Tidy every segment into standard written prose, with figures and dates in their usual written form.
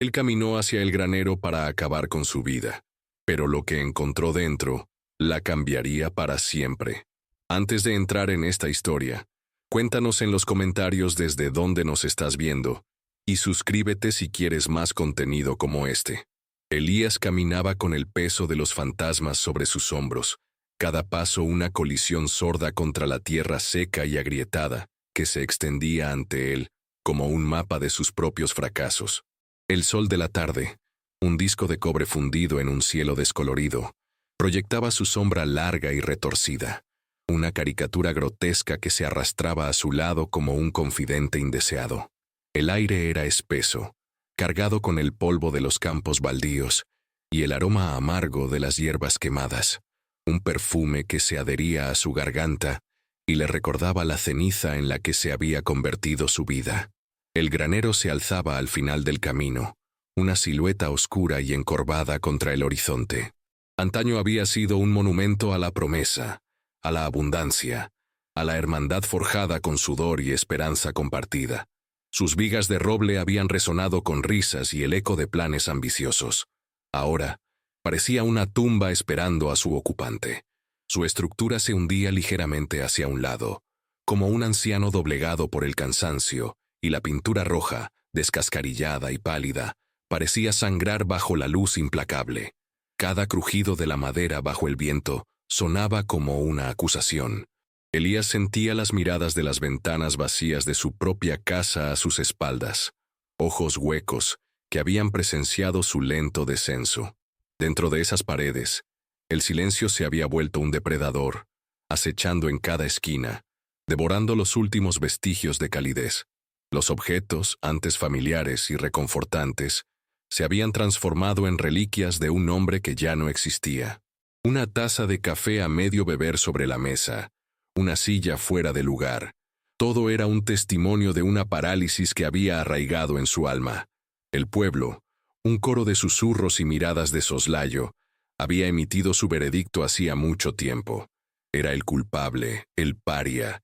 Él caminó hacia el granero para acabar con su vida, pero lo que encontró dentro la cambiaría para siempre. Antes de entrar en esta historia, cuéntanos en los comentarios desde dónde nos estás viendo y suscríbete si quieres más contenido como este. Elías caminaba con el peso de los fantasmas sobre sus hombros, cada paso una colisión sorda contra la tierra seca y agrietada que se extendía ante él como un mapa de sus propios fracasos. El sol de la tarde, un disco de cobre fundido en un cielo descolorido, proyectaba su sombra larga y retorcida, una caricatura grotesca que se arrastraba a su lado como un confidente indeseado. El aire era espeso, cargado con el polvo de los campos baldíos y el aroma amargo de las hierbas quemadas, un perfume que se adhería a su garganta y le recordaba la ceniza en la que se había convertido su vida. El granero se alzaba al final del camino, una silueta oscura y encorvada contra el horizonte. Antaño había sido un monumento a la promesa, a la abundancia, a la hermandad forjada con sudor y esperanza compartida. Sus vigas de roble habían resonado con risas y el eco de planes ambiciosos. Ahora, parecía una tumba esperando a su ocupante. Su estructura se hundía ligeramente hacia un lado, como un anciano doblegado por el cansancio, y la pintura roja, descascarillada y pálida, parecía sangrar bajo la luz implacable. Cada crujido de la madera bajo el viento sonaba como una acusación. Elías sentía las miradas de las ventanas vacías de su propia casa a sus espaldas, ojos huecos que habían presenciado su lento descenso. Dentro de esas paredes, el silencio se había vuelto un depredador, acechando en cada esquina, devorando los últimos vestigios de calidez. Los objetos, antes familiares y reconfortantes, se habían transformado en reliquias de un hombre que ya no existía. Una taza de café a medio beber sobre la mesa, una silla fuera de lugar. Todo era un testimonio de una parálisis que había arraigado en su alma. El pueblo, un coro de susurros y miradas de soslayo, había emitido su veredicto hacía mucho tiempo. Era el culpable, el paria,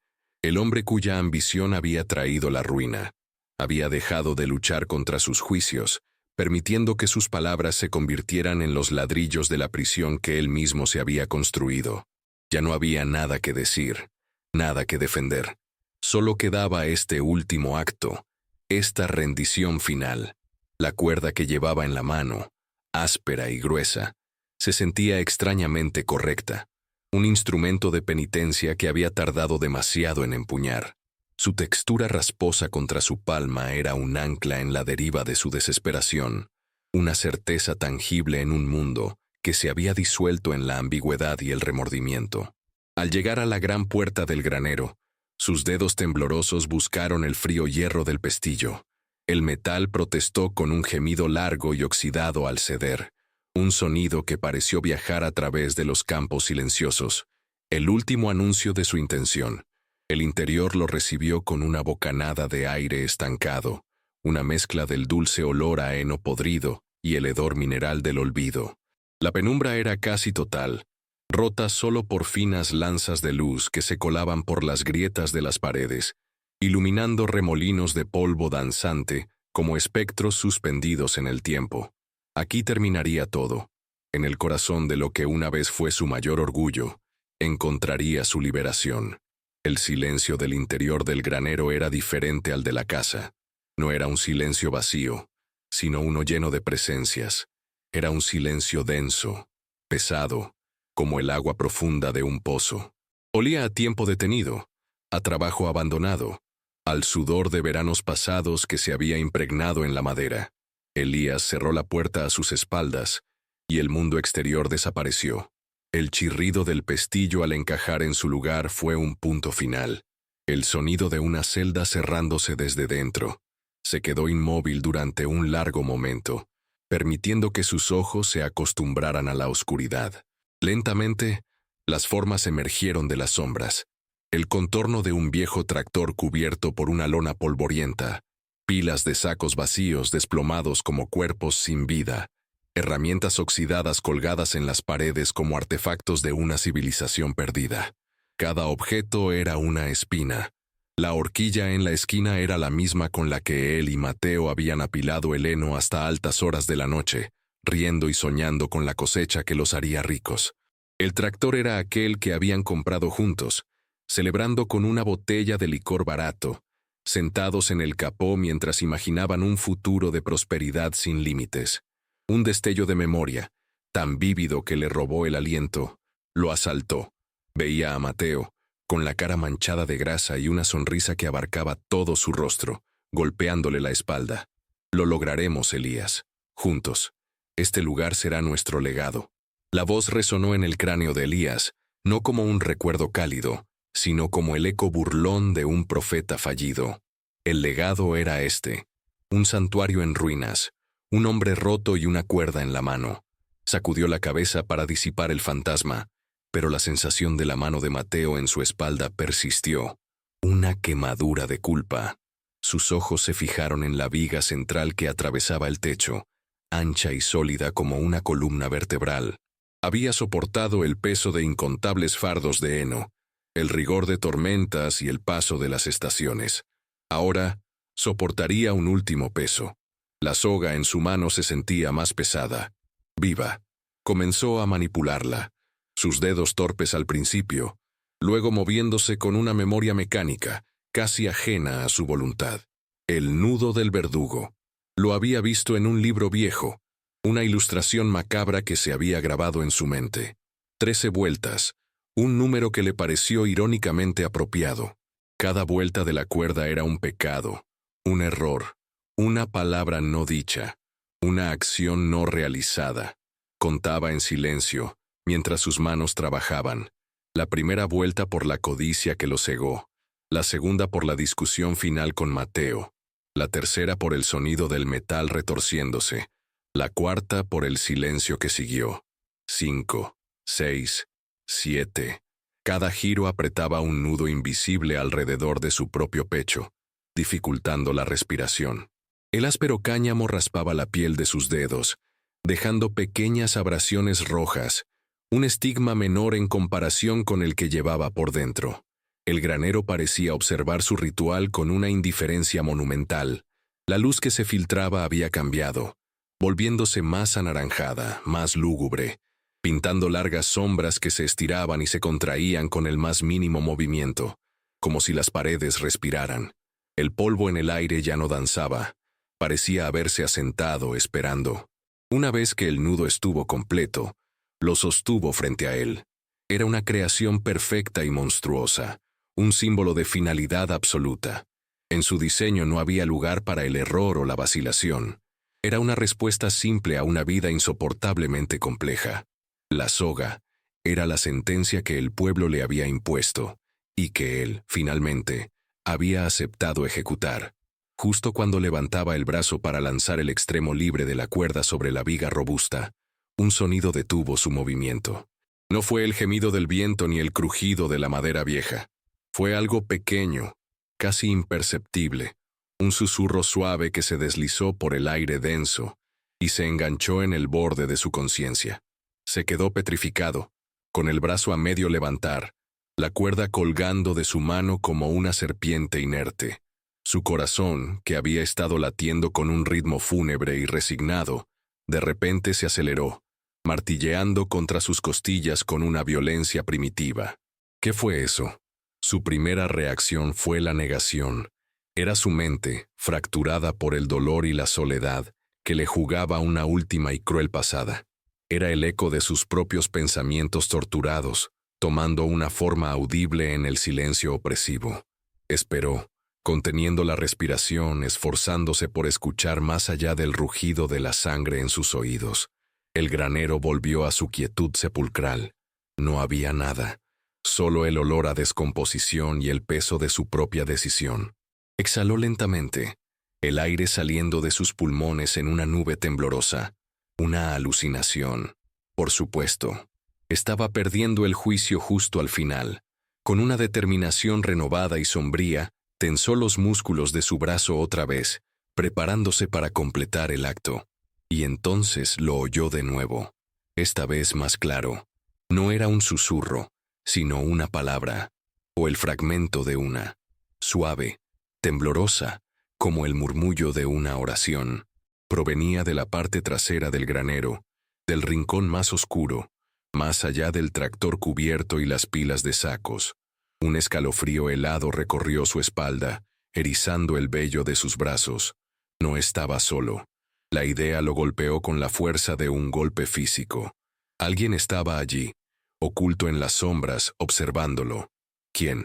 el hombre cuya ambición había traído la ruina. Había dejado de luchar contra sus juicios, permitiendo que sus palabras se convirtieran en los ladrillos de la prisión que él mismo se había construido. Ya no había nada que decir, nada que defender. Solo quedaba este último acto, esta rendición final. La cuerda que llevaba en la mano, áspera y gruesa, se sentía extrañamente correcta, un instrumento de penitencia que había tardado demasiado en empuñar. Su textura rasposa contra su palma era un ancla en la deriva de su desesperación, una certeza tangible en un mundo que se había disuelto en la ambigüedad y el remordimiento. Al llegar a la gran puerta del granero, sus dedos temblorosos buscaron el frío hierro del pestillo. El metal protestó con un gemido largo y oxidado al ceder, un sonido que pareció viajar a través de los campos silenciosos, el último anuncio de su intención. El interior lo recibió con una bocanada de aire estancado, una mezcla del dulce olor a heno podrido y el hedor mineral del olvido. La penumbra era casi total, rota solo por finas lanzas de luz que se colaban por las grietas de las paredes, iluminando remolinos de polvo danzante como espectros suspendidos en el tiempo. Aquí terminaría todo. En el corazón de lo que una vez fue su mayor orgullo, encontraría su liberación. El silencio del interior del granero era diferente al de la casa. No era un silencio vacío, sino uno lleno de presencias. Era un silencio denso, pesado, como el agua profunda de un pozo. Olía a tiempo detenido, a trabajo abandonado, al sudor de veranos pasados que se había impregnado en la madera. Elías cerró la puerta a sus espaldas y el mundo exterior desapareció. El chirrido del pestillo al encajar en su lugar fue un punto final. El sonido de una celda cerrándose desde dentro. Se quedó inmóvil durante un largo momento, permitiendo que sus ojos se acostumbraran a la oscuridad. Lentamente, las formas emergieron de las sombras. El contorno de un viejo tractor cubierto por una lona polvorienta, pilas de sacos vacíos desplomados como cuerpos sin vida, herramientas oxidadas colgadas en las paredes como artefactos de una civilización perdida. Cada objeto era una espina, La horquilla en la esquina era la misma con la que él y Mateo habían apilado el heno hasta altas horas de la noche, riendo y soñando con la cosecha que los haría ricos. El tractor era aquel que habían comprado juntos, celebrando con una botella de licor barato, sentados en el capó mientras imaginaban un futuro de prosperidad sin límites. Un destello de memoria, tan vívido que le robó el aliento, lo asaltó. Veía a Mateo, con la cara manchada de grasa y una sonrisa que abarcaba todo su rostro, golpeándole la espalda. Lo lograremos, Elías. Juntos. Este lugar será nuestro legado. La voz resonó en el cráneo de Elías, no como un recuerdo cálido, sino como el eco burlón de un profeta fallido. El legado era este: un santuario en ruinas, un hombre roto y una cuerda en la mano. Sacudió la cabeza para disipar el fantasma, pero la sensación de la mano de Mateo en su espalda persistió. Una quemadura de culpa. Sus ojos se fijaron en la viga central que atravesaba el techo, ancha y sólida como una columna vertebral. Había soportado el peso de incontables fardos de heno, el rigor de tormentas y el paso de las estaciones. Ahora soportaría un último peso. La soga en su mano se sentía más pesada. Viva. Comenzó a manipularla, sus dedos torpes al principio, luego moviéndose con una memoria mecánica, casi ajena a su voluntad. El nudo del verdugo. Lo había visto en un libro viejo, una ilustración macabra que se había grabado en su mente. 13 vueltas, un número que le pareció irónicamente apropiado. Cada vuelta de la cuerda era un pecado, un error, una palabra no dicha, una acción no realizada. Contaba en silencio, mientras sus manos trabajaban. La primera vuelta por la codicia que lo cegó, la segunda por la discusión final con Mateo, la tercera por el sonido del metal retorciéndose, la cuarta por el silencio que siguió. 5, 6, 7. Cada giro apretaba un nudo invisible alrededor de su propio pecho, dificultando la respiración. El áspero cáñamo raspaba la piel de sus dedos, dejando pequeñas abrasiones rojas, un estigma menor en comparación con el que llevaba por dentro. El granero parecía observar su ritual con una indiferencia monumental. La luz que se filtraba había cambiado, volviéndose más anaranjada, más lúgubre, pintando largas sombras que se estiraban y se contraían con el más mínimo movimiento, como si las paredes respiraran. El polvo en el aire ya no danzaba, parecía haberse asentado esperando. Una vez que el nudo estuvo completo, lo sostuvo frente a él. Era una creación perfecta y monstruosa, un símbolo de finalidad absoluta. En su diseño no había lugar para el error o la vacilación. Era una respuesta simple a una vida insoportablemente compleja. La soga era la sentencia que el pueblo le había impuesto, y que él, finalmente, había aceptado ejecutar. Justo cuando levantaba el brazo para lanzar el extremo libre de la cuerda sobre la viga robusta, un sonido detuvo su movimiento. No fue el gemido del viento ni el crujido de la madera vieja. Fue algo pequeño, casi imperceptible, un susurro suave que se deslizó por el aire denso y se enganchó en el borde de su conciencia. Se quedó petrificado, con el brazo a medio levantar, la cuerda colgando de su mano como una serpiente inerte. Su corazón, que había estado latiendo con un ritmo fúnebre y resignado, de repente se aceleró, martilleando contra sus costillas con una violencia primitiva. ¿Qué fue eso? Su primera reacción fue la negación. Era su mente, fracturada por el dolor y la soledad, que le jugaba una última y cruel pasada. Era el eco de sus propios pensamientos torturados, tomando una forma audible en el silencio opresivo. Esperó, conteniendo la respiración, esforzándose por escuchar más allá del rugido de la sangre en sus oídos. El granero volvió a su quietud sepulcral. No había nada, solo el olor a descomposición y el peso de su propia decisión. Exhaló lentamente, el aire saliendo de sus pulmones en una nube temblorosa. Una alucinación. Por supuesto. Estaba perdiendo el juicio justo al final. Con una determinación renovada y sombría, tensó los músculos de su brazo otra vez, preparándose para completar el acto. Y entonces lo oyó de nuevo. Esta vez más claro. No era un susurro, sino una palabra, o el fragmento de una. suave, temblorosa, como el murmullo de una oración. Provenía de la parte trasera del granero, del rincón más oscuro, más allá del tractor cubierto y las pilas de sacos. Un escalofrío helado recorrió su espalda, erizando el vello de sus brazos. No estaba solo. La idea lo golpeó con la fuerza de un golpe físico. Alguien estaba allí, oculto en las sombras, observándolo. ¿Quién?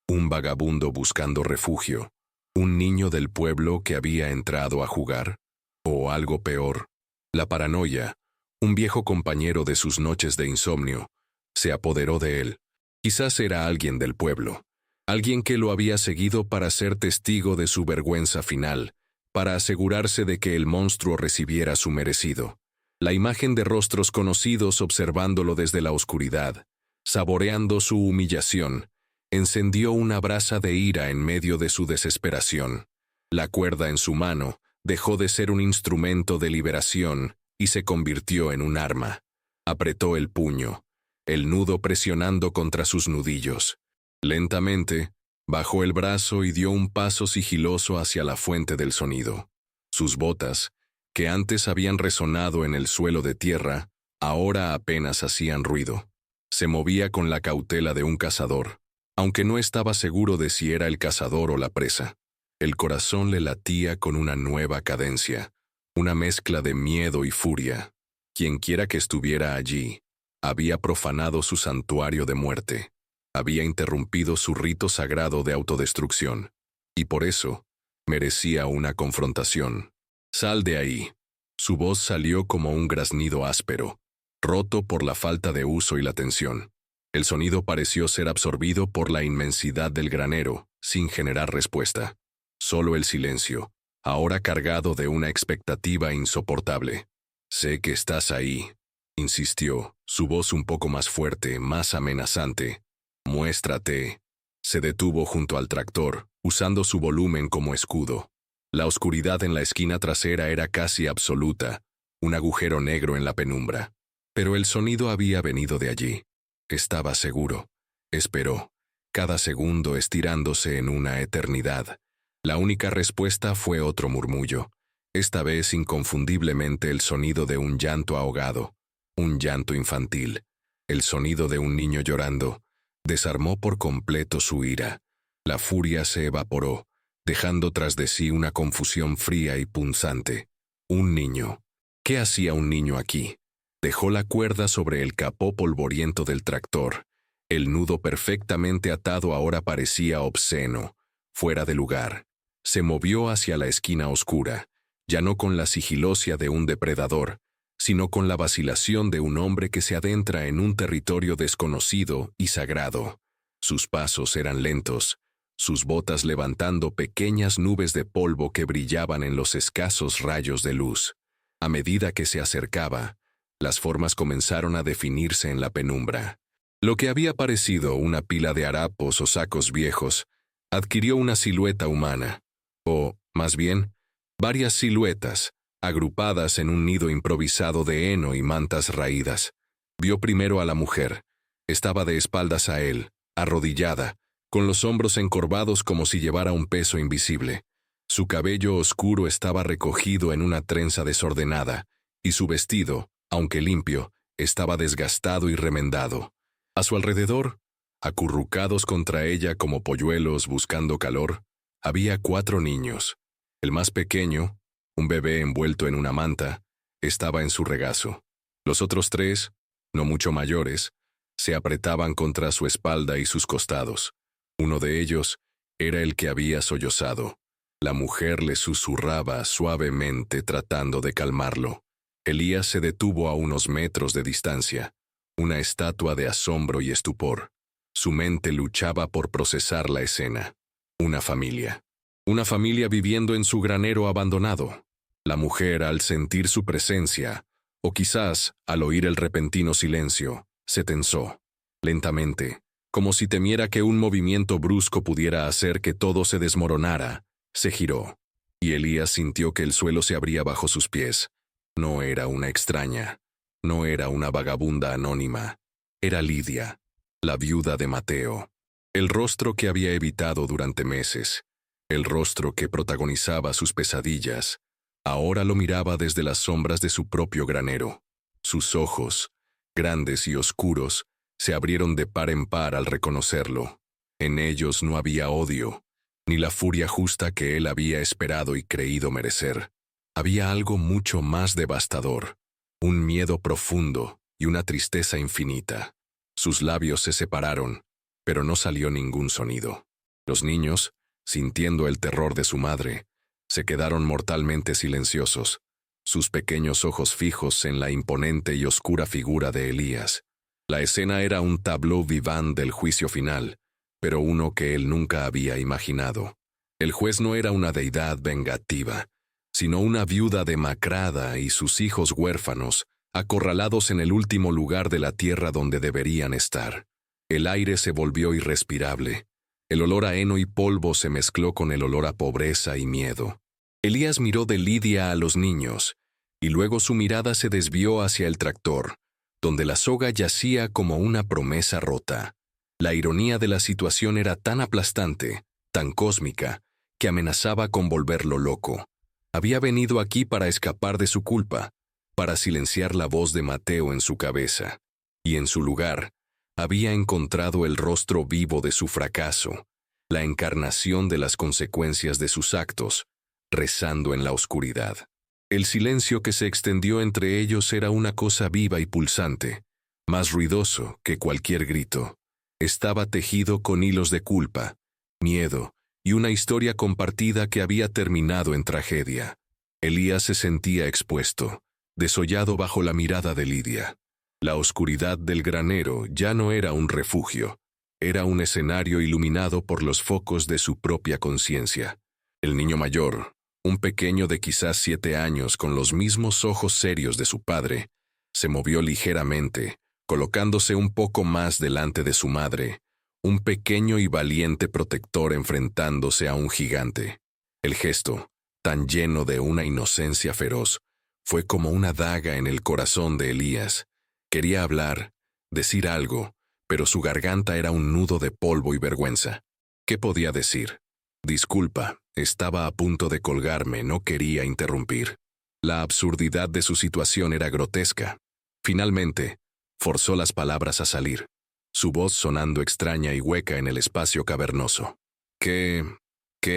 Un vagabundo buscando refugio. ¿Un niño del pueblo que había entrado a jugar? O algo peor, la paranoia, un viejo compañero de sus noches de insomnio, se apoderó de él. Quizás era alguien del pueblo, alguien que lo había seguido para ser testigo de su vergüenza final, para asegurarse de que el monstruo recibiera su merecido. La imagen de rostros conocidos observándolo desde la oscuridad, saboreando su humillación, encendió una brasa de ira en medio de su desesperación. La cuerda en su mano dejó de ser un instrumento de liberación y se convirtió en un arma. Apretó el puño, el nudo presionando contra sus nudillos. Lentamente, bajó el brazo y dio un paso sigiloso hacia la fuente del sonido. Sus botas, que antes habían resonado en el suelo de tierra, ahora apenas hacían ruido. Se movía con la cautela de un cazador, aunque no estaba seguro de si era el cazador o la presa. El corazón le latía con una nueva cadencia, una mezcla de miedo y furia. Quienquiera que estuviera allí, había profanado su santuario de muerte, había interrumpido su rito sagrado de autodestrucción, y por eso merecía una confrontación. «Sal de ahí». Su voz salió como un graznido áspero, roto por la falta de uso y la tensión. El sonido pareció ser absorbido por la inmensidad del granero, sin generar respuesta. Solo el silencio, ahora cargado de una expectativa insoportable. «Sé que estás ahí», insistió, su voz un poco más fuerte, más amenazante. «Muéstrate». Se detuvo junto al tractor, usando su volumen como escudo. La oscuridad en la esquina trasera era casi absoluta, un agujero negro en la penumbra. Pero el sonido había venido de allí. Estaba seguro. Esperó, cada segundo estirándose en una eternidad. La única respuesta fue otro murmullo, esta vez inconfundiblemente el sonido de un llanto ahogado, un llanto infantil. El sonido de un niño llorando desarmó por completo su ira. La furia se evaporó, dejando tras de sí una confusión fría y punzante. Un niño. ¿Qué hacía un niño aquí? Dejó la cuerda sobre el capó polvoriento del tractor. El nudo perfectamente atado ahora parecía obsceno, fuera de lugar. Se movió hacia la esquina oscura, ya no con la sigilosia de un depredador, sino con la vacilación de un hombre que se adentra en un territorio desconocido y sagrado. Sus pasos eran lentos, sus botas levantando pequeñas nubes de polvo que brillaban en los escasos rayos de luz. A medida que se acercaba, las formas comenzaron a definirse en la penumbra. Lo que había parecido una pila de harapos o sacos viejos adquirió una silueta humana, o, más bien, varias siluetas, agrupadas en un nido improvisado de heno y mantas raídas. Vio primero a la mujer. Estaba de espaldas a él, arrodillada, con los hombros encorvados como si llevara un peso invisible. Su cabello oscuro estaba recogido en una trenza desordenada, y su vestido, aunque limpio, estaba desgastado y remendado. A su alrededor, acurrucados contra ella como polluelos buscando calor, había 4 niños. El más pequeño, un bebé envuelto en una manta, estaba en su regazo. Los otros 3, no mucho mayores, se apretaban contra su espalda y sus costados. Uno de ellos era el que había sollozado. La mujer le susurraba suavemente tratando de calmarlo. Elías se detuvo a unos metros de distancia, una estatua de asombro y estupor. Su mente luchaba por procesar la escena. Una familia. Una familia viviendo en su granero abandonado. La mujer, al sentir su presencia, o quizás al oír el repentino silencio, se tensó. Lentamente, como si temiera que un movimiento brusco pudiera hacer que todo se desmoronara, se giró, y Elías sintió que el suelo se abría bajo sus pies. No era una extraña, no era una vagabunda anónima, era Lidia, la viuda de Mateo. El rostro que había evitado durante meses, el rostro que protagonizaba sus pesadillas, ahora lo miraba desde las sombras de su propio granero. Sus ojos, grandes y oscuros, se abrieron de par en par al reconocerlo. En ellos no había odio, ni la furia justa que él había esperado y creído merecer. Había algo mucho más devastador, un miedo profundo y una tristeza infinita. Sus labios se separaron, pero no salió ningún sonido. Los niños, sintiendo el terror de su madre, se quedaron mortalmente silenciosos, sus pequeños ojos fijos en la imponente y oscura figura de Elías. La escena era un tableau vivant del juicio final, pero uno que él nunca había imaginado. El juez no era una deidad vengativa, sino una viuda demacrada y sus hijos huérfanos, acorralados en el último lugar de la tierra donde deberían estar. El aire se volvió irrespirable. El olor a heno y polvo se mezcló con el olor a pobreza y miedo. Elías miró de Lidia a los niños, y luego su mirada se desvió hacia el tractor, donde la soga yacía como una promesa rota. La ironía de la situación era tan aplastante, tan cósmica, que amenazaba con volverlo loco. Había venido aquí para escapar de su culpa, para silenciar la voz de Mateo en su cabeza, y en su lugar, había encontrado el rostro vivo de su fracaso, la encarnación de las consecuencias de sus actos, rezando en la oscuridad. El silencio que se extendió entre ellos era una cosa viva y pulsante, más ruidoso que cualquier grito. Estaba tejido con hilos de culpa, miedo y una historia compartida que había terminado en tragedia. Elías se sentía expuesto, desollado bajo la mirada de Lidia. La oscuridad del granero ya no era un refugio, era un escenario iluminado por los focos de su propia conciencia. El niño mayor, un pequeño de quizás 7 años con los mismos ojos serios de su padre, se movió ligeramente, colocándose un poco más delante de su madre, un pequeño y valiente protector enfrentándose a un gigante. El gesto, tan lleno de una inocencia feroz, fue como una daga en el corazón de Elías. Quería hablar, decir algo, pero su garganta era un nudo de polvo y vergüenza. ¿Qué podía decir? Disculpa, estaba a punto de colgarme, no quería interrumpir. La absurdidad de su situación era grotesca. Finalmente, forzó las palabras a salir, su voz sonando extraña y hueca en el espacio cavernoso. ¿Qué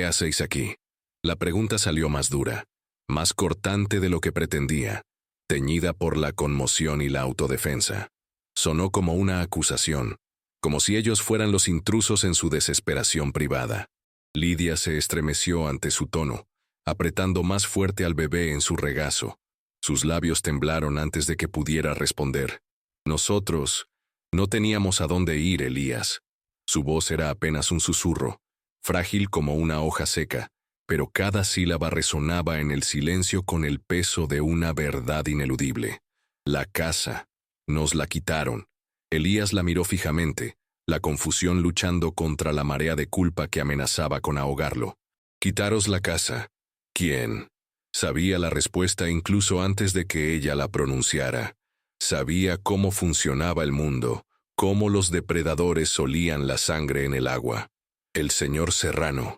hacéis aquí? La pregunta salió más dura, más cortante de lo que pretendía, teñida por la conmoción y la autodefensa. Sonó como una acusación, como si ellos fueran los intrusos en su desesperación privada. Lidia se estremeció ante su tono, apretando más fuerte al bebé en su regazo. Sus labios temblaron antes de que pudiera responder. Nosotros no teníamos a dónde ir, Elías. Su voz era apenas un susurro, frágil como una hoja seca, pero cada sílaba resonaba en el silencio con el peso de una verdad ineludible. La casa. Nos la quitaron. Elías la miró fijamente, la confusión luchando contra la marea de culpa que amenazaba con ahogarlo. «Quitaros la casa». ¿Quién? Sabía la respuesta incluso antes de que ella la pronunciara. Sabía cómo funcionaba el mundo, cómo los depredadores solían la sangre en el agua. «El señor Serrano»,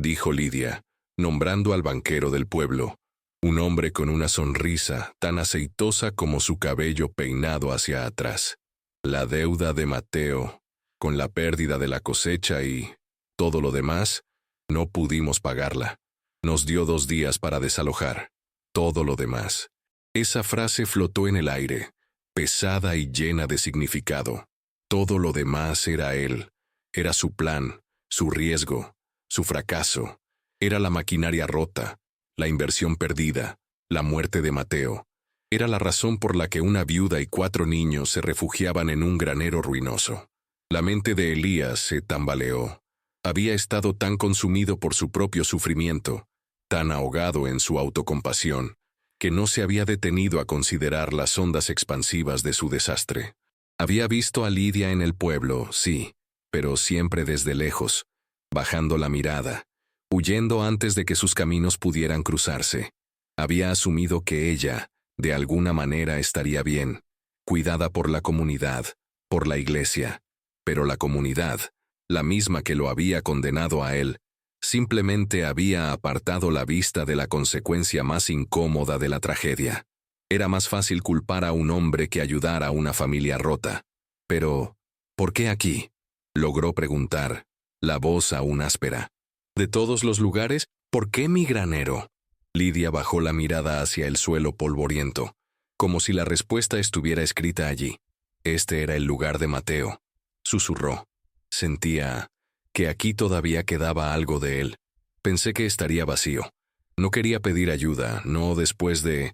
dijo Lidia, nombrando al banquero del pueblo, un hombre con una sonrisa tan aceitosa como su cabello peinado hacia atrás. La deuda de Mateo, con la pérdida de la cosecha y todo lo demás, no pudimos pagarla. Nos dio 2 días para desalojar. Todo lo demás. Esa frase flotó en el aire, pesada y llena de significado. Todo lo demás era él. Era su plan, su riesgo, su fracaso. Era la maquinaria rota, la inversión perdida, la muerte de Mateo. Era la razón por la que una viuda y 4 niños se refugiaban en un granero ruinoso. La mente de Elías se tambaleó. Había estado tan consumido por su propio sufrimiento, tan ahogado en su autocompasión, que no se había detenido a considerar las ondas expansivas de su desastre. Había visto a Lidia en el pueblo, sí, pero siempre desde lejos, bajando la mirada, huyendo antes de que sus caminos pudieran cruzarse. Había asumido que ella, de alguna manera, estaría bien, cuidada por la comunidad, por la iglesia. Pero la comunidad, la misma que lo había condenado a él, simplemente había apartado la vista de la consecuencia más incómoda de la tragedia. Era más fácil culpar a un hombre que ayudar a una familia rota. Pero, ¿por qué aquí? Logró preguntar, la voz aún áspera. De todos los lugares, ¿por qué mi granero? Lidia bajó la mirada hacia el suelo polvoriento, como si la respuesta estuviera escrita allí. Este era el lugar de Mateo. Susurró. Sentía que aquí todavía quedaba algo de él. Pensé que estaría vacío. No quería pedir ayuda, no después de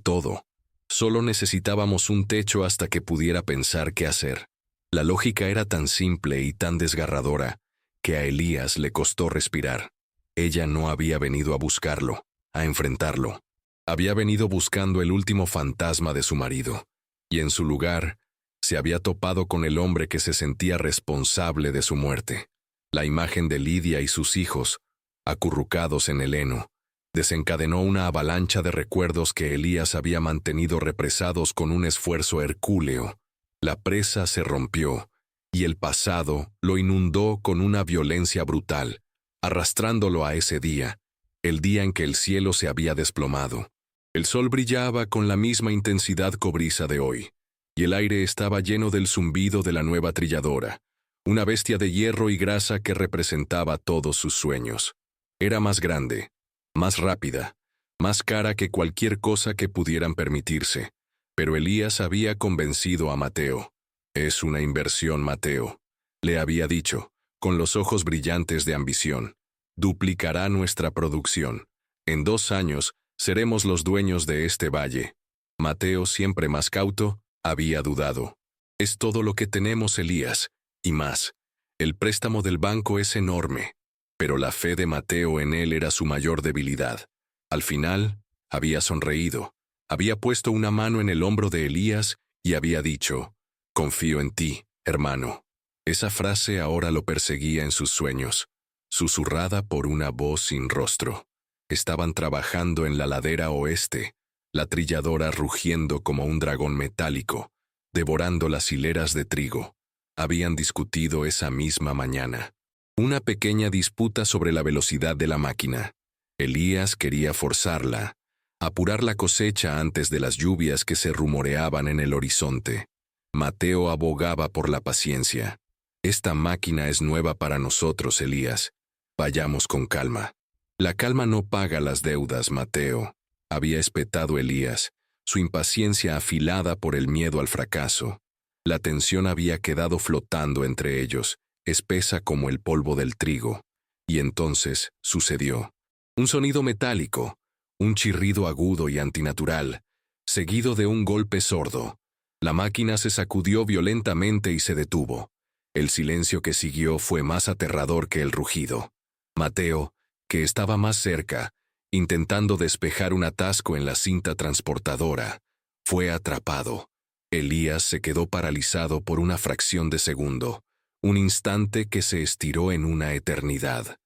todo. Solo necesitábamos un techo hasta que pudiera pensar qué hacer. La lógica era tan simple y tan desgarradora que a Elías le costó respirar. Ella no había venido a buscarlo, a enfrentarlo. Había venido buscando el último fantasma de su marido, y en su lugar se había topado con el hombre que se sentía responsable de su muerte. La imagen de Lidia y sus hijos, acurrucados en el heno, desencadenó una avalancha de recuerdos que Elías había mantenido represados con un esfuerzo hercúleo. La presa se rompió, y el pasado lo inundó con una violencia brutal, arrastrándolo a ese día, el día en que el cielo se había desplomado. El sol brillaba con la misma intensidad cobriza de hoy, y el aire estaba lleno del zumbido de la nueva trilladora, una bestia de hierro y grasa que representaba todos sus sueños. Era más grande, más rápida, más cara que cualquier cosa que pudieran permitirse, pero Elías había convencido a Mateo. «Es una inversión, Mateo», le había dicho, con los ojos brillantes de ambición. «Duplicará nuestra producción. En 2 años seremos los dueños de este valle». Mateo, siempre más cauto, había dudado. «Es todo lo que tenemos, Elías, y más. El préstamo del banco es enorme». Pero la fe de Mateo en él era su mayor debilidad. Al final, había sonreído, había puesto una mano en el hombro de Elías y había dicho, «Confío en ti, hermano». Esa frase ahora lo perseguía en sus sueños, susurrada por una voz sin rostro. Estaban trabajando en la ladera oeste, la trilladora rugiendo como un dragón metálico, devorando las hileras de trigo. Habían discutido esa misma mañana. Una pequeña disputa sobre la velocidad de la máquina. Elías quería forzarla, apurar la cosecha antes de las lluvias que se rumoreaban en el horizonte. Mateo abogaba por la paciencia. «Esta máquina es nueva para nosotros, Elías. Vayamos con calma». «La calma no paga las deudas, Mateo», había espetado Elías, su impaciencia afilada por el miedo al fracaso. La tensión había quedado flotando entre ellos, espesa como el polvo del trigo. Y entonces sucedió. Un sonido metálico, un chirrido agudo y antinatural, seguido de un golpe sordo. La máquina se sacudió violentamente y se detuvo. El silencio que siguió fue más aterrador que el rugido. Mateo, que estaba más cerca, intentando despejar un atasco en la cinta transportadora, fue atrapado. Elías se quedó paralizado por una fracción de segundo, un instante que se estiró en una eternidad.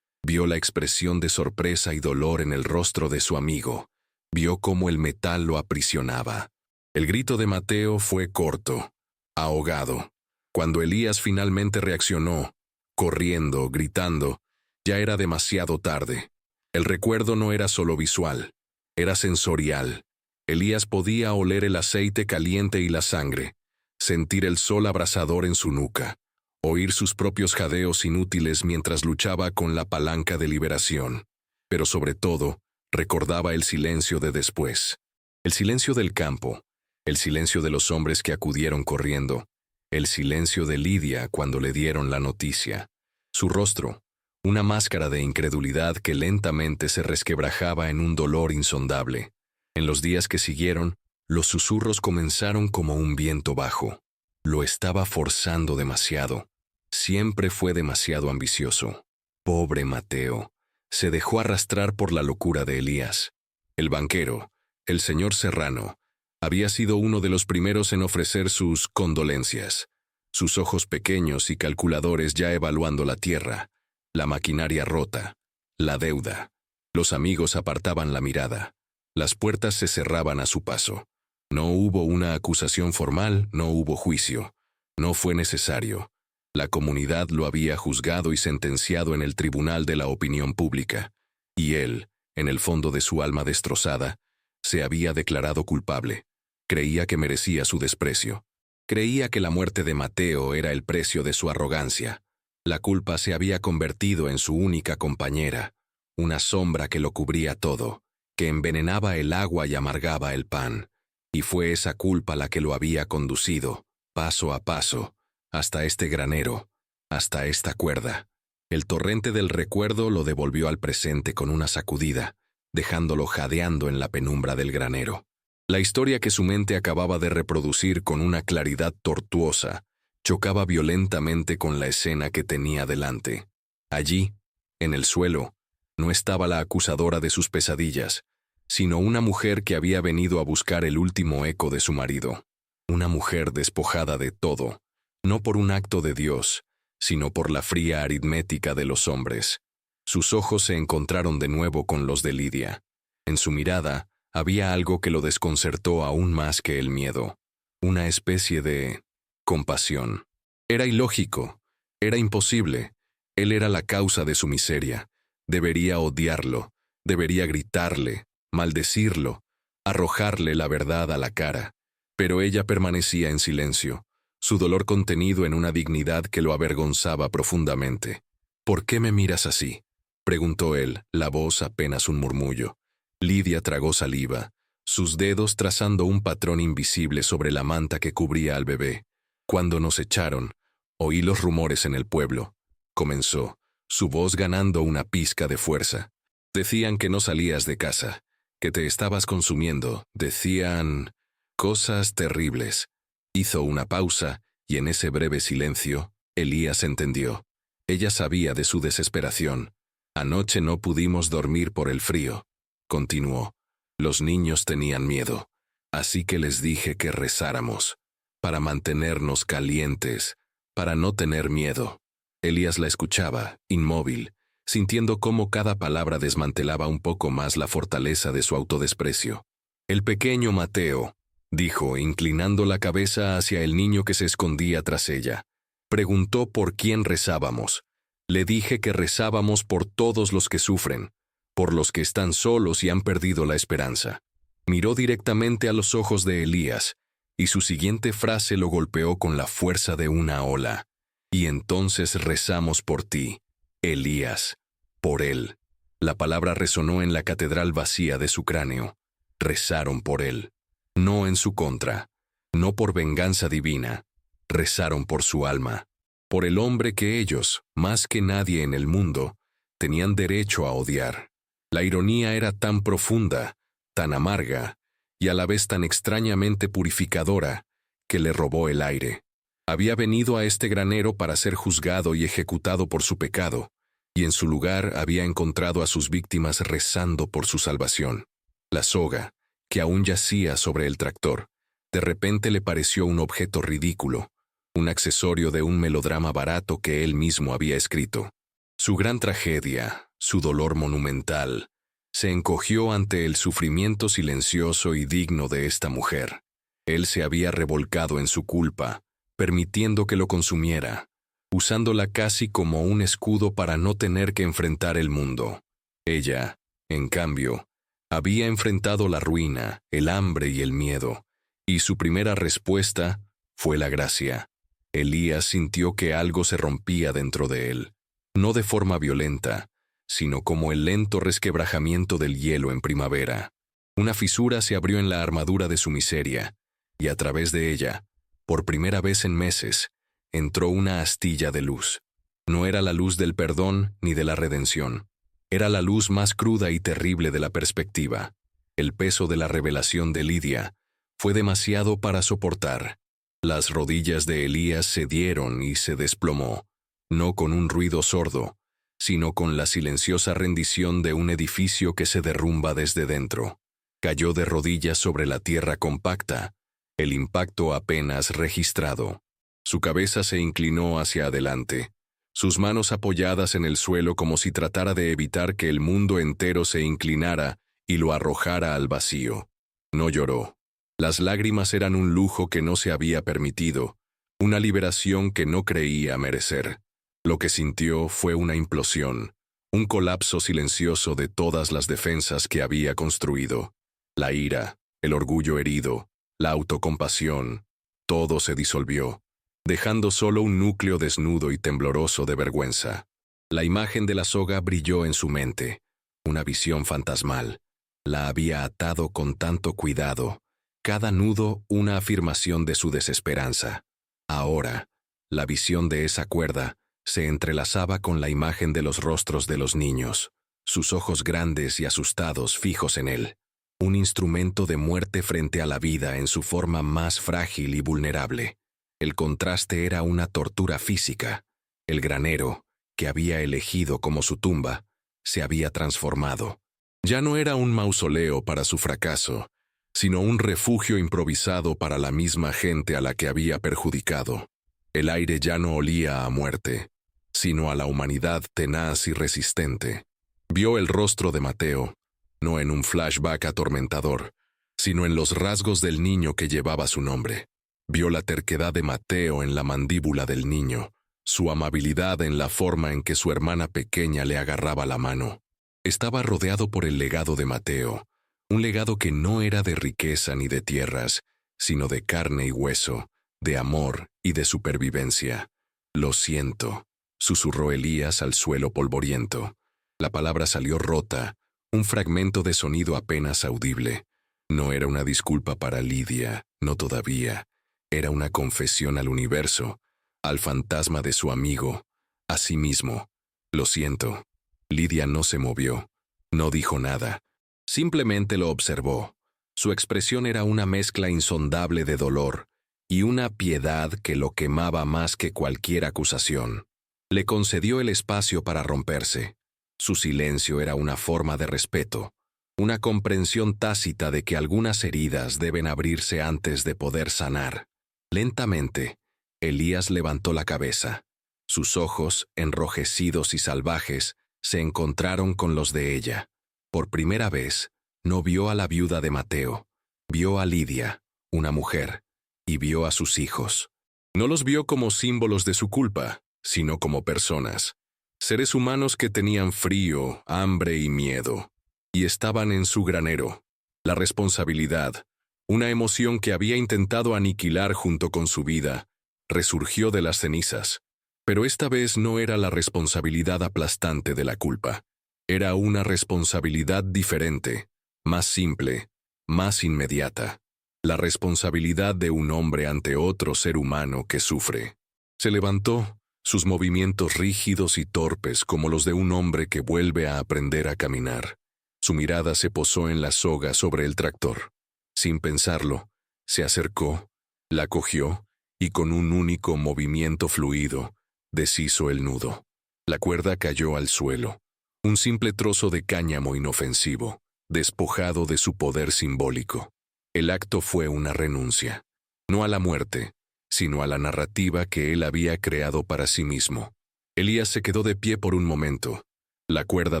Vio la expresión de sorpresa y dolor en el rostro de su amigo. Vio cómo el metal lo aprisionaba. El grito de Mateo fue corto, ahogado. Cuando Elías finalmente reaccionó, corriendo, gritando, ya era demasiado tarde. El recuerdo no era solo visual, era sensorial. Elías podía oler el aceite caliente y la sangre, sentir el sol abrasador en su nuca, oír sus propios jadeos inútiles mientras luchaba con la palanca de liberación. Pero sobre todo, recordaba el silencio de después. El silencio del campo, el silencio de los hombres que acudieron corriendo, el silencio de Lidia cuando le dieron la noticia. Su rostro, una máscara de incredulidad que lentamente se resquebrajaba en un dolor insondable. En los días que siguieron, los susurros comenzaron como un viento bajo. Lo estaba forzando demasiado. Siempre fue demasiado ambicioso. Pobre Mateo. Se dejó arrastrar por la locura de Elías. El banquero, el señor Serrano, había sido uno de los primeros en ofrecer sus condolencias. Sus ojos pequeños y calculadores ya evaluando la tierra, la maquinaria rota, la deuda. Los amigos apartaban la mirada. Las puertas se cerraban a su paso. No hubo una acusación formal, no hubo juicio. No fue necesario. La comunidad lo había juzgado y sentenciado en el tribunal de la opinión pública, y él, en el fondo de su alma destrozada, se había declarado culpable. Creía que merecía su desprecio. Creía que la muerte de Mateo era el precio de su arrogancia. La culpa se había convertido en su única compañera, una sombra que lo cubría todo, que envenenaba el agua y amargaba el pan. Y fue esa culpa la que lo había conducido, paso a paso, hasta este granero, hasta esta cuerda. El torrente del recuerdo lo devolvió al presente con una sacudida, dejándolo jadeando en la penumbra del granero. La historia que su mente acababa de reproducir con una claridad tortuosa chocaba violentamente con la escena que tenía delante. Allí, en el suelo, no estaba la acusadora de sus pesadillas, sino una mujer que había venido a buscar el último eco de su marido. Una mujer despojada de todo, no por un acto de Dios, sino por la fría aritmética de los hombres. Sus ojos se encontraron de nuevo con los de Lidia. En su mirada había algo que lo desconcertó aún más que el miedo, una especie de compasión. Era ilógico, era imposible. Él era la causa de su miseria. Debería odiarlo, debería gritarle, maldecirlo, arrojarle la verdad a la cara. Pero ella permanecía en silencio, su dolor contenido en una dignidad que lo avergonzaba profundamente. «¿Por qué me miras así?», preguntó él, la voz apenas un murmullo. Lidia tragó saliva, sus dedos trazando un patrón invisible sobre la manta que cubría al bebé. «Cuando nos echaron, oí los rumores en el pueblo», comenzó, su voz ganando una pizca de fuerza. «Decían que no salías de casa, que te estabas consumiendo, decían cosas terribles». Hizo una pausa, y en ese breve silencio, Elías entendió. Ella sabía de su desesperación. «Anoche no pudimos dormir por el frío», continuó. «Los niños tenían miedo, así que les dije que rezáramos, para mantenernos calientes, para no tener miedo». Elías la escuchaba, inmóvil, sintiendo cómo cada palabra desmantelaba un poco más la fortaleza de su autodesprecio. «El pequeño Mateo», dijo, inclinando la cabeza hacia el niño que se escondía tras ella. «Preguntó por quién rezábamos. Le dije que rezábamos por todos los que sufren, por los que están solos y han perdido la esperanza». Miró directamente a los ojos de Elías, y su siguiente frase lo golpeó con la fuerza de una ola. «Y entonces rezamos por ti, Elías, por él». La palabra resonó en la catedral vacía de su cráneo. Rezaron por él. No en su contra, no por venganza divina. Rezaron por su alma, por el hombre que ellos, más que nadie en el mundo, tenían derecho a odiar. La ironía era tan profunda, tan amarga, y a la vez tan extrañamente purificadora, que le robó el aire. Había venido a este granero para ser juzgado y ejecutado por su pecado, y en su lugar había encontrado a sus víctimas rezando por su salvación. La soga, que aún yacía sobre el tractor, de repente le pareció un objeto ridículo, un accesorio de un melodrama barato que él mismo había escrito. Su gran tragedia, su dolor monumental, se encogió ante el sufrimiento silencioso y digno de esta mujer. Él se había revolcado en su culpa, permitiendo que lo consumiera, usándola casi como un escudo para no tener que enfrentar el mundo. Ella, en cambio, había enfrentado la ruina, el hambre y el miedo, y su primera respuesta fue la gracia. Elías sintió que algo se rompía dentro de él, no de forma violenta, sino como el lento resquebrajamiento del hielo en primavera. Una fisura se abrió en la armadura de su miseria, y a través de ella, por primera vez en meses, entró una astilla de luz. No era la luz del perdón ni de la redención. Era la luz más cruda y terrible de la perspectiva. El peso de la revelación de Lidia fue demasiado para soportar. Las rodillas de Elías cedieron y se desplomó, no con un ruido sordo, sino con la silenciosa rendición de un edificio que se derrumba desde dentro. Cayó de rodillas sobre la tierra compacta, el impacto apenas registrado. Su cabeza se inclinó hacia adelante, sus manos apoyadas en el suelo como si tratara de evitar que el mundo entero se inclinara y lo arrojara al vacío. No lloró. Las lágrimas eran un lujo que no se había permitido, Una liberación que no creía merecer. Lo que sintió fue una implosión, un colapso silencioso de todas las defensas que había construido. La ira, el orgullo herido, la autocompasión, todo se disolvió, dejando solo un núcleo desnudo y tembloroso de vergüenza. La imagen de la soga brilló en su mente, una visión fantasmal. La había atado con tanto cuidado, cada nudo una afirmación de su desesperanza. Ahora, la visión de esa cuerda se entrelazaba con la imagen de los rostros de los niños, sus ojos grandes y asustados fijos en él. Un instrumento de muerte frente a la vida en su forma más frágil y vulnerable. El contraste era una tortura física. El granero, que había elegido como su tumba, se había transformado. Ya no era un mausoleo para su fracaso, sino un refugio improvisado para la misma gente a la que había perjudicado. El aire ya no olía a muerte, sino a la humanidad tenaz y resistente. Vio el rostro de Mateo, no en un flashback atormentador, sino en los rasgos del niño que llevaba su nombre. Vio la terquedad de Mateo en la mandíbula del niño, su amabilidad en la forma en que su hermana pequeña le agarraba la mano. Estaba rodeado por el legado de Mateo, un legado que no era de riqueza ni de tierras, sino de carne y hueso, de amor y de supervivencia. «Lo siento», susurró Elías al suelo polvoriento. La palabra salió rota, un fragmento de sonido apenas audible. No era una disculpa para Lidia, no todavía. Era una confesión al universo, al fantasma de su amigo, a sí mismo. «Lo siento». Lidia no se movió, no dijo nada. Simplemente lo observó. Su expresión era una mezcla insondable de dolor y una piedad que lo quemaba más que cualquier acusación. Le concedió el espacio para romperse. Su silencio era una forma de respeto, una comprensión tácita de que algunas heridas deben abrirse antes de poder sanar. Lentamente, Elías levantó la cabeza. Sus ojos, enrojecidos y salvajes, se encontraron con los de ella. Por primera vez, no vio a la viuda de Mateo, vio a Lidia, una mujer, y vio a sus hijos. No los vio como símbolos de su culpa, sino como personas, seres humanos que tenían frío, hambre y miedo, y estaban en su granero. La responsabilidad, una emoción que había intentado aniquilar junto con su vida, resurgió de las cenizas. Pero esta vez no era la responsabilidad aplastante de la culpa. Era una responsabilidad diferente, más simple, más inmediata. La responsabilidad de un hombre ante otro ser humano que sufre. Se levantó, sus movimientos rígidos y torpes como los de un hombre que vuelve a aprender a caminar. Su mirada se posó en la soga sobre el tractor. Sin pensarlo, se acercó, la cogió y con un único movimiento fluido, deshizo el nudo. La cuerda cayó al suelo. Un simple trozo de cáñamo inofensivo, despojado de su poder simbólico. El acto fue una renuncia, no a la muerte, sino a la narrativa que él había creado para sí mismo. Elías se quedó de pie por un momento, la cuerda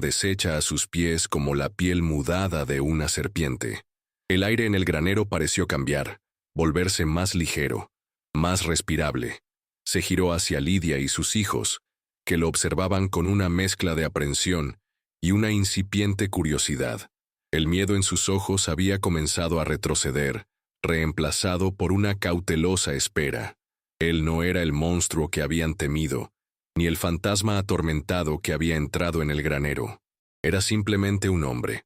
deshecha a sus pies como la piel mudada de una serpiente. El aire en el granero pareció cambiar, volverse más ligero, más respirable. Se giró hacia Lidia y sus hijos, que lo observaban con una mezcla de aprensión y una incipiente curiosidad. El miedo en sus ojos había comenzado a retroceder, reemplazado por una cautelosa espera. Él no era el monstruo que habían temido, ni el fantasma atormentado que había entrado en el granero. Era simplemente un hombre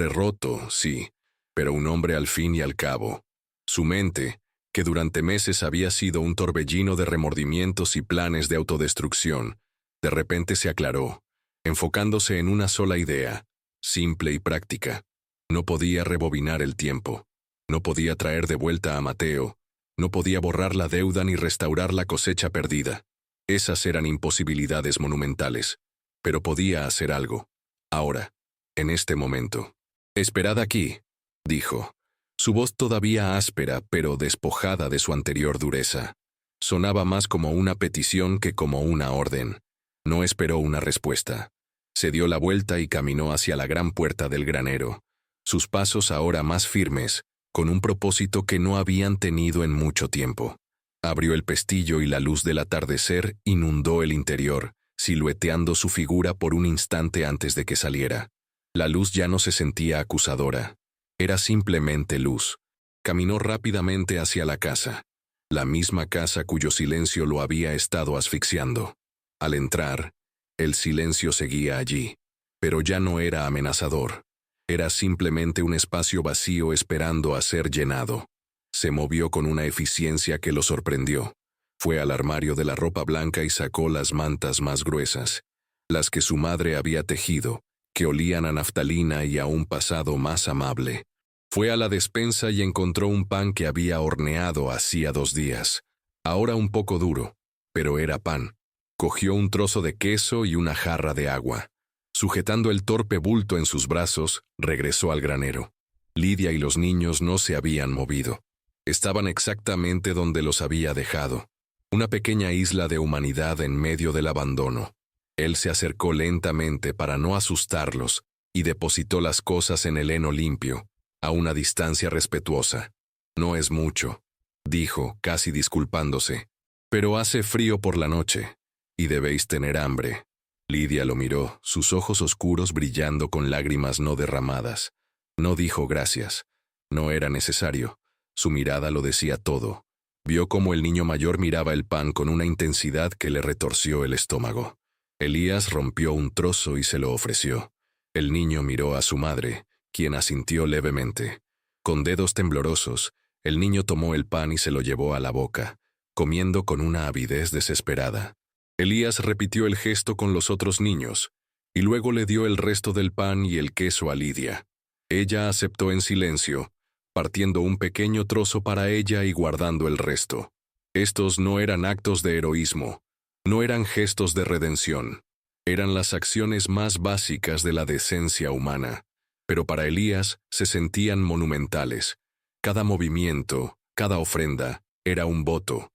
roto, sí, pero un hombre al fin y al cabo. Su mente, que durante meses había sido un torbellino de remordimientos y planes de autodestrucción, de repente se aclaró, enfocándose en una sola idea, simple y práctica. No podía rebobinar el tiempo, no podía traer de vuelta a Mateo, no podía borrar la deuda ni restaurar la cosecha perdida. Esas eran imposibilidades monumentales, pero podía hacer algo. Ahora, en este momento. «Esperad aquí», dijo. Su voz todavía áspera, pero despojada de su anterior dureza. Sonaba más como una petición que como una orden. No esperó una respuesta. Se dio la vuelta y caminó hacia la gran puerta del granero. Sus pasos ahora más firmes, con un propósito que no habían tenido en mucho tiempo. Abrió el pestillo y la luz del atardecer inundó el interior, silueteando su figura por un instante antes de que saliera. La luz ya no se sentía acusadora. Era simplemente luz. Caminó rápidamente hacia la casa. La misma casa cuyo silencio lo había estado asfixiando. Al entrar, el silencio seguía allí, pero ya no era amenazador. Era simplemente un espacio vacío esperando a ser llenado. Se movió con una eficiencia que lo sorprendió. Fue al armario de la ropa blanca y sacó las mantas más gruesas, las que su madre había tejido, que olían a naftalina y a un pasado más amable. Fue a la despensa y encontró un pan que había horneado hacía 2 días, ahora un poco duro, pero era pan. Cogió un trozo de queso y una jarra de agua. Sujetando el torpe bulto en sus brazos, regresó al granero. Lidia y los niños no se habían movido. Estaban exactamente donde los había dejado. Una pequeña isla de humanidad en medio del abandono. Él se acercó lentamente para no asustarlos y depositó las cosas en el heno limpio, a una distancia respetuosa. «No es mucho», dijo, casi disculpándose, «pero hace frío por la noche, y debéis tener hambre». Lidia lo miró, sus ojos oscuros brillando con lágrimas no derramadas. No dijo gracias. No era necesario. Su mirada lo decía todo. Vio cómo el niño mayor miraba el pan con una intensidad que le retorció el estómago. Elías rompió un trozo y se lo ofreció. El niño miró a su madre, quien asintió levemente. Con dedos temblorosos, el niño tomó el pan y se lo llevó a la boca, comiendo con una avidez desesperada. Elías repitió el gesto con los otros niños, y luego le dio el resto del pan y el queso a Lidia. Ella aceptó en silencio, partiendo un pequeño trozo para ella y guardando el resto. Estos no eran actos de heroísmo, no eran gestos de redención, eran las acciones más básicas de la decencia humana, pero para Elías se sentían monumentales. Cada movimiento, cada ofrenda, era un voto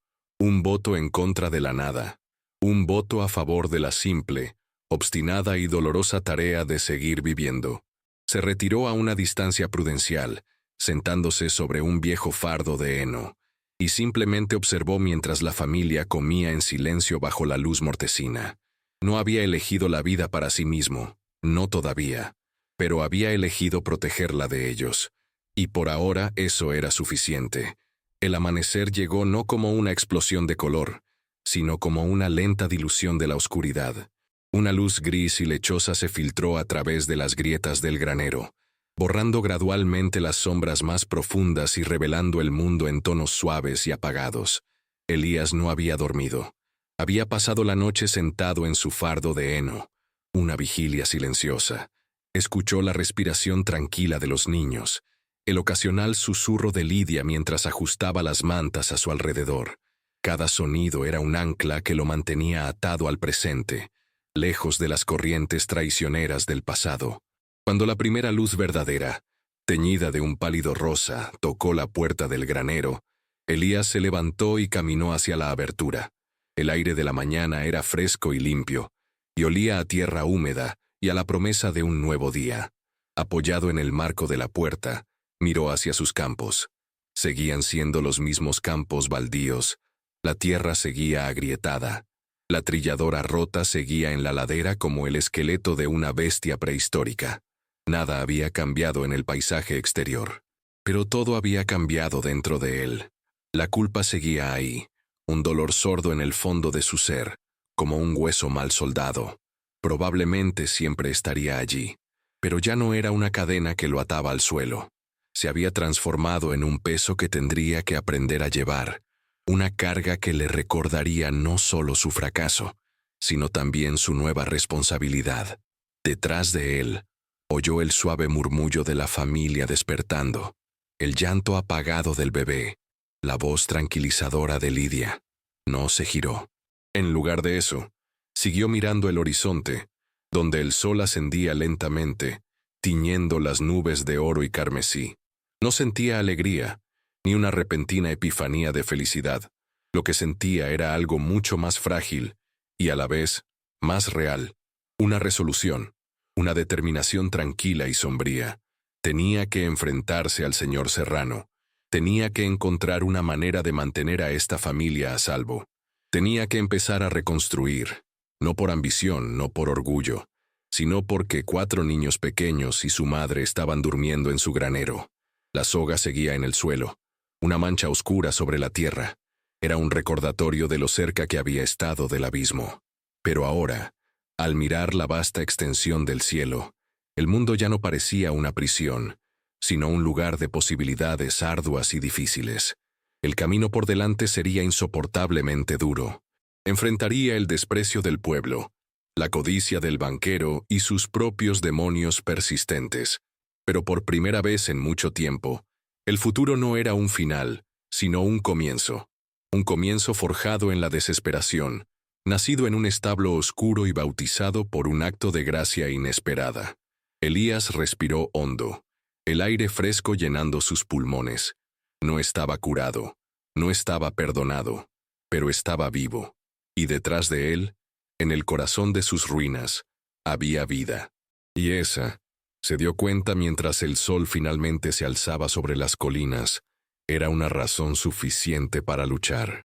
en contra de la nada, un voto a favor de la simple, obstinada y dolorosa tarea de seguir viviendo. Se retiró a una distancia prudencial, sentándose sobre un viejo fardo de heno, y simplemente observó mientras la familia comía en silencio bajo la luz mortecina. No había elegido la vida para sí mismo, no todavía, pero había elegido protegerla de ellos, y por ahora eso era suficiente. El amanecer llegó no como una explosión de color, sino como una lenta dilución de la oscuridad. Una luz gris y lechosa se filtró a través de las grietas del granero, borrando gradualmente las sombras más profundas y revelando el mundo en tonos suaves y apagados. Elías no había dormido. Había pasado la noche sentado en su fardo de heno, una vigilia silenciosa. Escuchó la respiración tranquila de los niños, el ocasional susurro de Lidia mientras ajustaba las mantas a su alrededor. Cada sonido era un ancla que lo mantenía atado al presente, lejos de las corrientes traicioneras del pasado. Cuando la primera luz verdadera, teñida de un pálido rosa, tocó la puerta del granero, Elías se levantó y caminó hacia la abertura. El aire de la mañana era fresco y limpio, y olía a tierra húmeda y a la promesa de un nuevo día. Apoyado en el marco de la puerta, miró hacia sus campos. Seguían siendo los mismos campos baldíos. La tierra seguía agrietada. La trilladora rota seguía en la ladera como el esqueleto de una bestia prehistórica. Nada había cambiado en el paisaje exterior, pero todo había cambiado dentro de él. La culpa seguía ahí, un dolor sordo en el fondo de su ser, como un hueso mal soldado. Probablemente siempre estaría allí, pero ya no era una cadena que lo ataba al suelo. Se había transformado en un peso que tendría que aprender a llevar, una carga que le recordaría no solo su fracaso, sino también su nueva responsabilidad. Detrás de él, oyó el suave murmullo de la familia despertando, el llanto apagado del bebé, la voz tranquilizadora de Lidia. No se giró. En lugar de eso, siguió mirando el horizonte, donde el sol ascendía lentamente, tiñendo las nubes de oro y carmesí. No sentía alegría, ni una repentina epifanía de felicidad. Lo que sentía era algo mucho más frágil y a la vez más real. Una resolución, una determinación tranquila y sombría. Tenía que enfrentarse al señor Serrano. Tenía que encontrar una manera de mantener a esta familia a salvo. Tenía que empezar a reconstruir, no por ambición, no por orgullo, sino porque 4 niños pequeños y su madre estaban durmiendo en su granero. La soga seguía en el suelo, una mancha oscura sobre la tierra. Era un recordatorio de lo cerca que había estado del abismo. Pero ahora, al mirar la vasta extensión del cielo, el mundo ya no parecía una prisión, sino un lugar de posibilidades arduas y difíciles. El camino por delante sería insoportablemente duro. Enfrentaría el desprecio del pueblo, la codicia del banquero y sus propios demonios persistentes. Pero por primera vez en mucho tiempo, el futuro no era un final, sino un comienzo. Un comienzo forjado en la desesperación, nacido en un establo oscuro y bautizado por un acto de gracia inesperada. Elías respiró hondo, el aire fresco llenando sus pulmones. No estaba curado, no estaba perdonado, pero estaba vivo. Y detrás de él, en el corazón de sus ruinas, había vida. Y esa, se dio cuenta mientras el sol finalmente se alzaba sobre las colinas, era una razón suficiente para luchar.